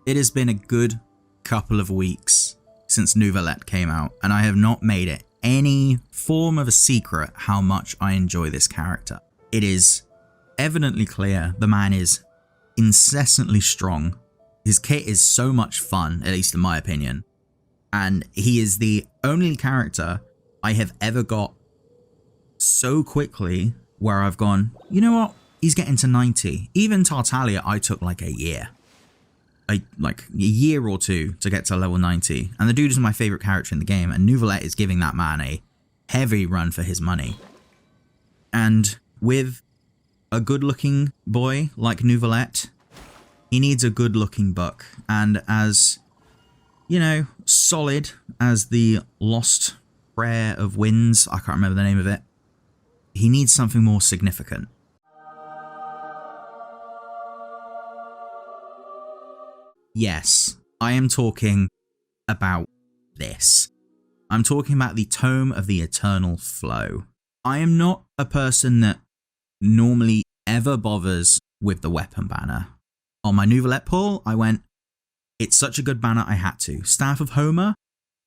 It has been a good couple of weeks since Neuvillette came out, and I have not made it any form of a secret how much I enjoy this character. It is evidently clear the man is incessantly strong. His kit is so much fun, at least in my opinion, and he is the only character I have ever got so quickly where I've gone, you know what, he's getting to 90. Even Tartaglia I took like a year. Like a year or two to get to level 90, and the dude is my favorite character in the game, and Neuvillette is giving that man a heavy run for his money. And with a good looking boy like Neuvillette, he needs a good looking buck, and as, you know, solid as the Lost Prayer of Winds, I can't remember the name of it, he needs something more significant. Yes, I am talking about this. I'm talking about the Tome of the Eternal Flow. I am not a person that normally ever bothers with the weapon banner. On my Neuvillette pull, I went, it's such a good banner I had to. Staff of Homer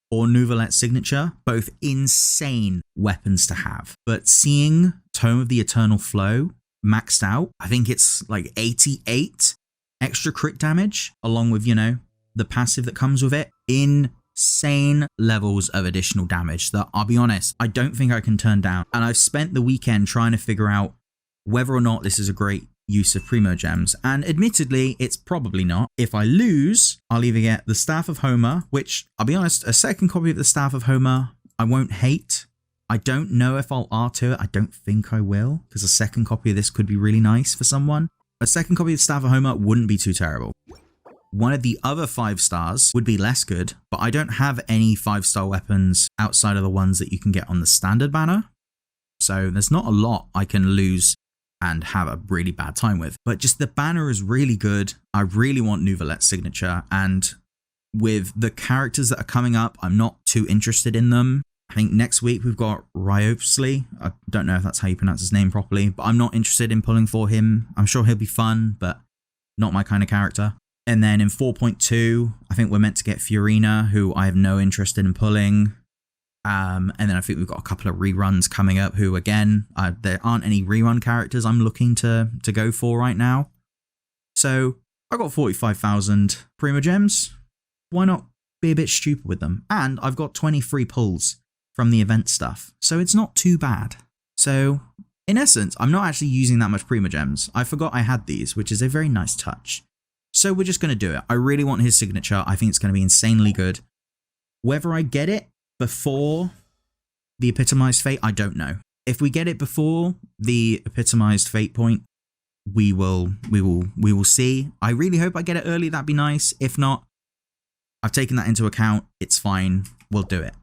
or Neuvillette Signature, both insane weapons to have. But seeing Tome of the Eternal Flow maxed out, I think it's like 88 extra crit damage, along with, you know, the passive that comes with it. Insane levels of additional damage that, I'll be honest, I don't think I can turn down. And I've spent the weekend trying to figure out whether or not this is a great use of Primogems, and admittedly, it's probably not. If I lose, I'll either get the Staff of Homer, which, I'll be honest, a second copy of the Staff of Homer I won't hate. I don't know if I'll R2 it. I don't think I will, because a second copy of this could be really nice for someone. A second copy of Staff of Homer wouldn't be too terrible. One of the other 5-stars would be less good, but I don't have any 5-star weapons outside of the ones that you can get on the standard banner. So there's not a lot I can lose and have a really bad time with. But just the banner is really good. I really want Neuvillette Signature, and with the characters that are coming up, I'm not too interested in them. I think next week we've got Ryosley. I don't know if that's how you pronounce his name properly, but I'm not interested in pulling for him. I'm sure he'll be fun, but not my kind of character. And then in 4.2, I think we're meant to get Fiorina, who I have no interest in pulling. And then I think we've got a couple of reruns coming up, who again, there aren't any rerun characters I'm looking to go for right now. So I got 45,000 Primogems. Why not be a bit stupid with them? And I've got 20 free pulls from the event stuff, so it's not too bad. So in essence, I'm not actually using that much Primogems. I forgot I had these, which is a very nice touch. So we're just going to do it. I really want his signature. I think it's going to be insanely good. Whether I get it before the epitomized fate, I don't know. If we get it before the epitomized fate point, we will see. I really hope I get it early. That'd be nice. If not, I've taken that into account. It's fine. We'll do it.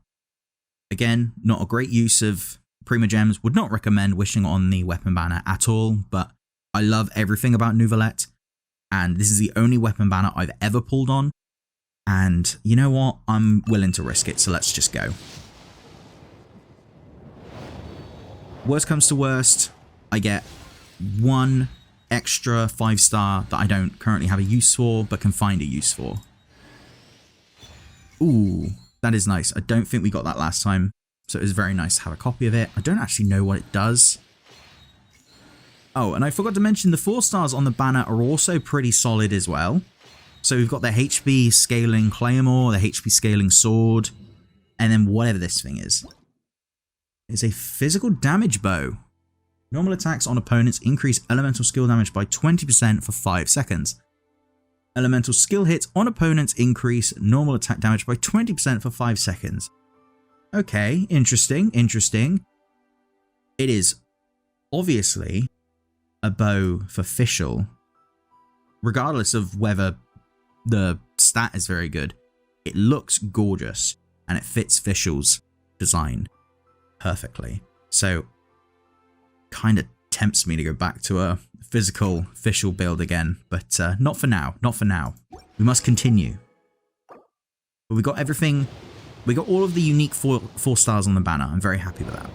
Again, not a great use of Primogems. Would not recommend wishing on the weapon banner at all, but I love everything about Neuvillette, and this is the only weapon banner I've ever pulled on. And you know what? I'm willing to risk it, so let's just go. Worst comes to worst, I get one extra 5-star that I don't currently have a use for, but can find a use for. Ooh, that is nice. I don't think we got that last time, so it was very nice to have a copy of it. I don't actually know what it does. Oh, and I forgot to mention the 4-stars on the banner are also pretty solid as well. So we've got the HP scaling Claymore, the HP scaling sword, and then whatever this thing is. It's a physical damage bow. Normal attacks on opponents increase elemental skill damage by 20% for 5 seconds. Elemental skill hits on opponents increase normal attack damage by 20% for 5 seconds. Okay, interesting, interesting. It is obviously a bow for Fischl. Regardless of whether the stat is very good, it looks gorgeous and it fits Fischl's design perfectly. So kind of tempts me to go back to a physical Fischl build again, but not for now, not for now. We must continue. But we got everything, we got all of the unique 4 stars on the banner. I'm very happy with that.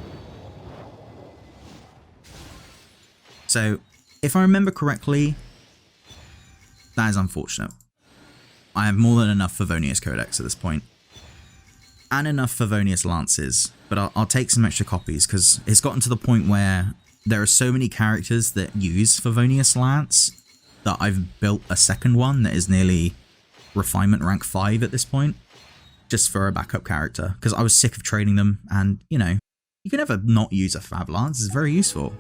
So if I remember correctly, that is unfortunate. I have more than enough Favonius Codex at this point. And enough Favonius Lances. But I'll take some extra copies, because it's gotten to the point where there are so many characters that use Favonius Lance that I've built a second one that is nearly refinement rank 5 at this point, just for a backup character, because I was sick of trading them, and, you know, you can never not use a Fav Lance, it's very useful.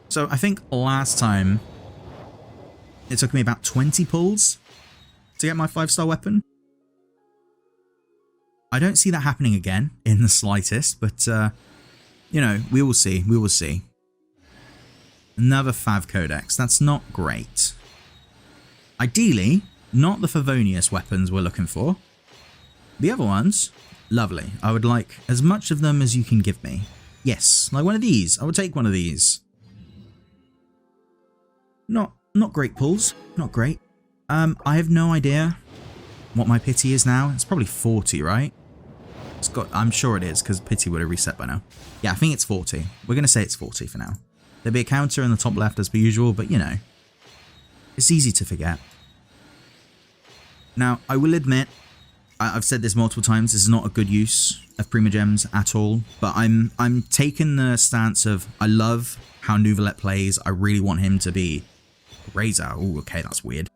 So I think last time it took me about 20 pulls to get my 5-star weapon. I don't see that happening again in the slightest, but, you know, we will see, we will see. Another Fav Codex, that's not great. Ideally, not the Favonius weapons we're looking for. The other ones, lovely. I would like as much of them as you can give me. Yes, like one of these. I would take one of these. Not great pulls, not great. I have no idea what my pity is now. It's probably 40, right? It's got, I'm sure it is, because pity would have reset by now. Yeah, I think it's 40. We're going to say it's 40 for now. There'll be a counter in the top left as per usual, but you know, it's easy to forget. Now, I will admit, I've said this multiple times, this is not a good use of Primogems at all, but I'm taking the stance of, I love how Neuvillette plays. I really want him to be Razor. Oh, okay, that's weird.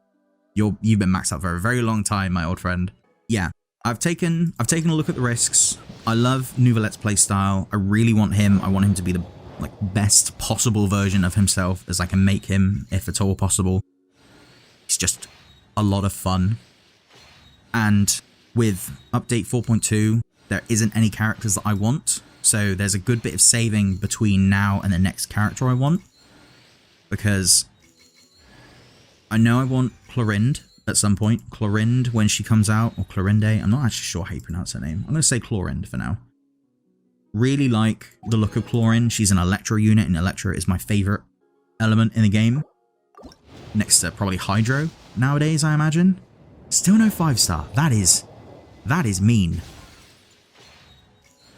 You've been maxed out for a very long time, my old friend. Yeah, I've taken a look at the risks. I love Neuvillette's playstyle. I really want him. I want him to be the best possible version of himself as I can make him, if at all possible. It's just a lot of fun. And with update 4.2, there isn't any characters that I want. So there's a good bit of saving between now and the next character I want. Because I know I want Chlorinde at some point. Chlorinde when she comes out, or Chlorinde. I'm not actually sure how you pronounce her name. I'm going to say Chlorinde for now. Really like the look of Chlorinde. She's an Electro unit, and Electro is my favorite element in the game. Next to probably Hydro nowadays, I imagine. Still no 5-star. That is mean.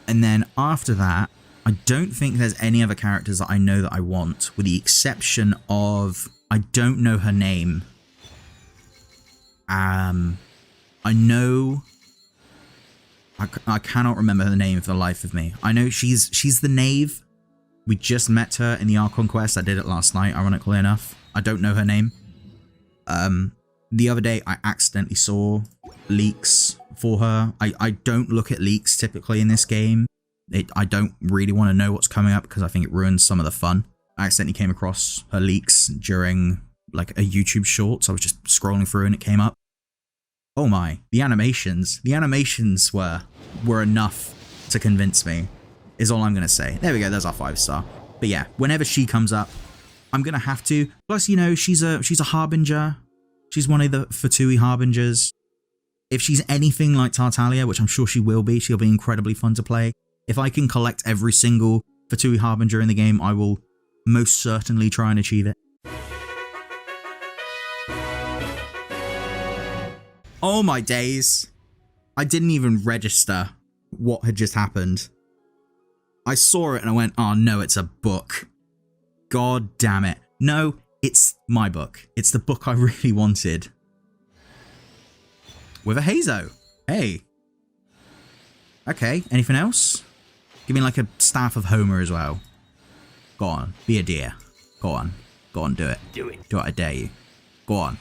And then after that, I don't think there's any other characters that I know that I want, with the exception of, I don't know her name. I know, I cannot remember her name for the life of me. I know she's the Knave. We just met her in the Archon quest. I did it last night, ironically enough. I don't know her name. The other day, I accidentally saw leaks for her. I don't look at leaks typically in this game. I don't really want to know what's coming up because I think it ruins some of the fun. I accidentally came across her leaks during like a YouTube short. So I was just scrolling through and it came up. Oh my, the animations were enough to convince me, is all I'm going to say. There we go, there's our 5-star. But yeah, whenever she comes up, I'm going to have to. Plus, you know, she's a Harbinger. She's one of the Fatui Harbingers. If she's anything like Tartaglia, which I'm sure she will be, she'll be incredibly fun to play. If I can collect every single Fatui Harbinger in the game, I will most certainly try and achieve it. Oh my days. I didn't even register what had just happened. I saw it and I went, oh no, it's a book. God damn it. No, it's my book. It's the book I really wanted. With a Hazo. Hey. Okay, anything else? Give me like a Staff of Homer as well. Go on, be a deer. Go on, do it. Do it, I dare you. Go on.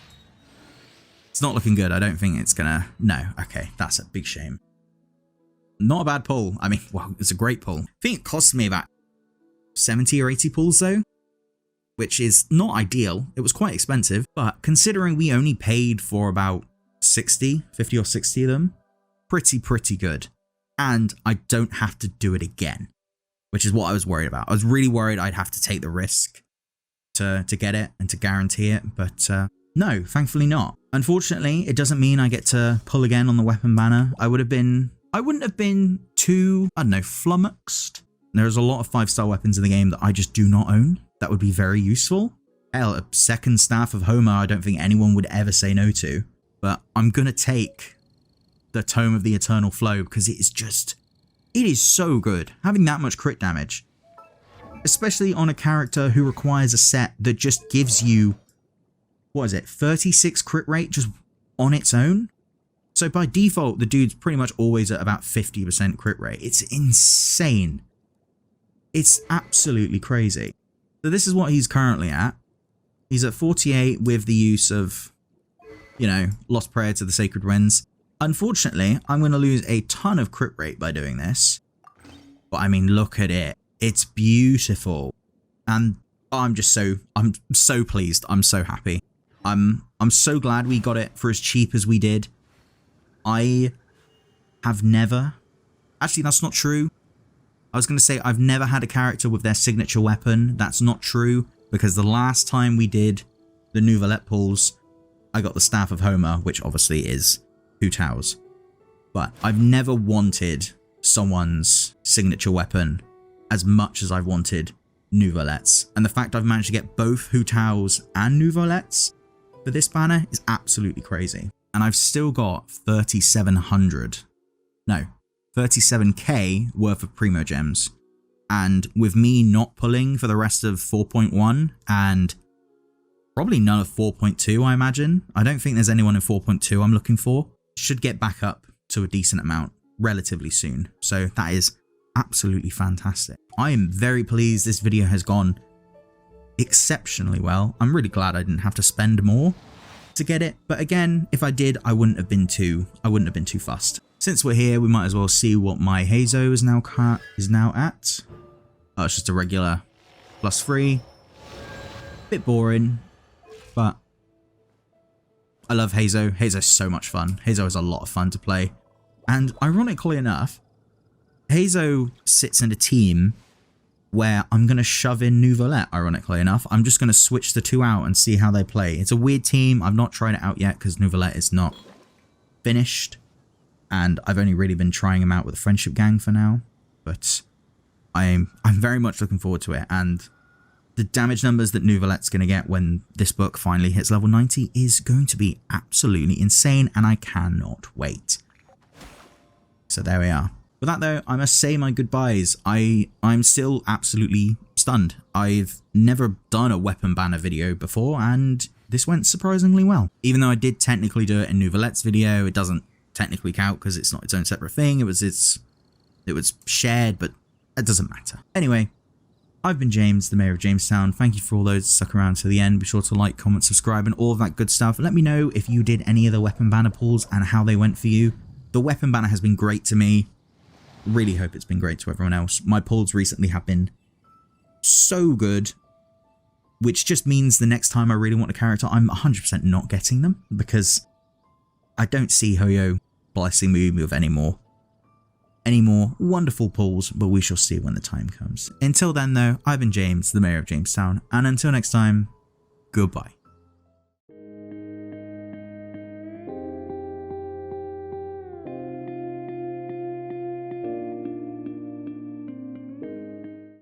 It's not looking good. I don't think it's gonna... No, okay, that's a big shame. Not a bad pull. I mean, well, it's a great pull. I think it cost me about 70 or 80 pulls though, which is not ideal. It was quite expensive, but considering we only paid for about 50 or 60 of them, pretty good. And I don't have to do it again, which is what I was worried about. I was really worried I'd have to take the risk to get it and to guarantee it, but no, thankfully not. Unfortunately, it doesn't mean I get to pull again on the weapon banner. I wouldn't have been too, I don't know, flummoxed. There's a lot of 5-star weapons in the game that I just do not own. That would be very useful. Hell, a second Staff of Homer, I don't think anyone would ever say no to. But I'm gonna take the Tome of the Eternal Flow because it is so good. Having that much crit damage, especially on a character who requires a set that just gives you what is it, 36 crit rate just on its own? So by default, the dude's pretty much always at about 50% crit rate. It's insane. It's absolutely crazy. So this is what he's currently at. He's at 48 with the use of, you know, Lost Prayer to the Sacred Winds. Unfortunately, I'm going to lose a ton of crit rate by doing this. But I mean, look at it. It's beautiful. And I'm so pleased. I'm so happy. I'm so glad we got it for as cheap as we did. I have never... Actually, that's not true. I was going to say I've never had a character with their signature weapon. That's not true, because the last time we did the Neuvillette pulls, I got the Staff of Homer, which obviously is Hu Tao's. But I've never wanted someone's signature weapon as much as I've wanted Neuvillette's. And the fact I've managed to get both Hu Tao's and Neuvillette's for this banner is absolutely crazy. And I've still got 37k worth of Primogems. And with me not pulling for the rest of 4.1 and probably none of 4.2, I imagine. I don't think there's anyone in 4.2 I'm looking for. Should get back up to a decent amount relatively soon. So that is absolutely fantastic. I am very pleased this video has gone exceptionally well. I'm really glad I didn't have to spend more to get it, but again, if I did, I wouldn't have been too fussed. Since we're here, we might as well see what my Hazo is now at. Oh, it's just a regular +3. Bit boring, but I love Hazo. Hazo's so much fun. Hazo is a lot of fun to play, and ironically enough, Hazo sits in a team where I'm going to shove in Neuvillette, ironically enough. I'm just going to switch the two out and see how they play. It's a weird team. I've not tried it out yet because Neuvillette is not finished. And I've only really been trying them out with the Friendship Gang for now. But I'm very much looking forward to it. And the damage numbers that Neuvillette's going to get when this book finally hits level 90 is going to be absolutely insane. And I cannot wait. So there we are. With that though, I must say my goodbyes. I'm still absolutely stunned. I've never done a weapon banner video before, and this went surprisingly well. Even though I did technically do it in Neuvillette's video, it doesn't technically count because it's not its own separate thing. It was shared, but it doesn't matter. Anyway, I've been James, the Mayor of JamessTown. Thank you for all those that stuck around to the end. Be sure to like, comment, subscribe, and all of that good stuff. Let me know if you did any of the weapon banner pulls and how they went for you. The weapon banner has been great to me. Really hope it's been great to everyone else. My pulls recently have been so good, which just means the next time I really want a character, I'm 100% not getting them, because I don't see Hoyo blessing me with any more wonderful pulls, but we shall see when the time comes. Until then though, I've been James, the Mayor of JamessTown, and until next time, goodbye.